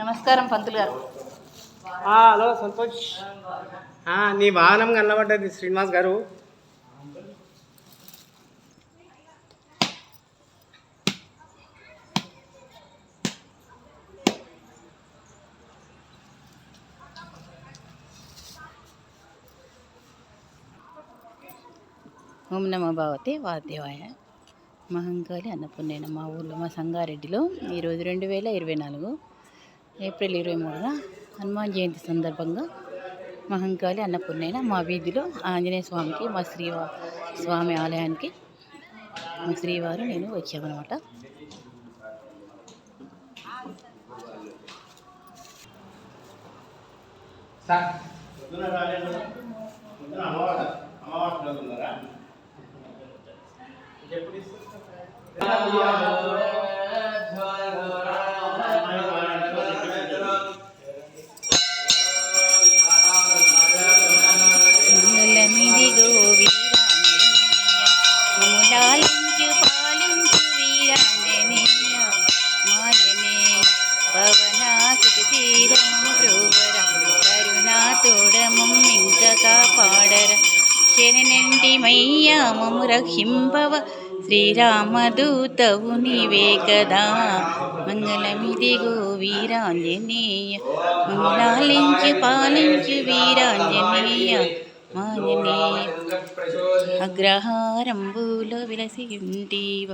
నమస్కారం పంతులు గారు. హలో సంతోష్, నీ వాహనం కనబడ్డది శ్రీనివాస్ గారు. ఓం నమో భగవతే వాసుదేవాయ. మహంకాళి అన్నపూర్ణైన మా ఊళ్ళో మా సంగారెడ్డిలో ఈరోజు 2024 ఏప్రిల్ 23న హనుమాన్ జయంతి సందర్భంగా మహంకాళి అన్నపూర్ణైన మా వీధిలో ఆంజనేయ స్వామికి మా స్వామి ఆలయానికి మా శ్రీవారు నేను వచ్చామన్నమాట. కాపాడర శరణంటి మయ్యా మము రక్షింపవ శ్రీరామదూతవు నీవే కదా. మంగళమిదిగో వీరాంజనేయ మము లాలించు పాలించు వీరాంజనేయ మాంజనేయ అగ్రహారంబులో విలసి ఉంటివ.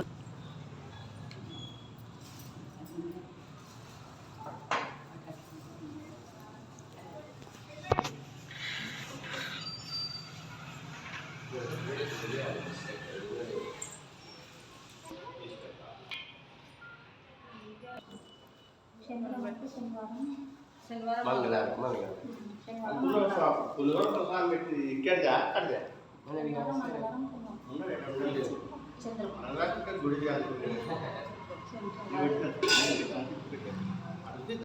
గుడి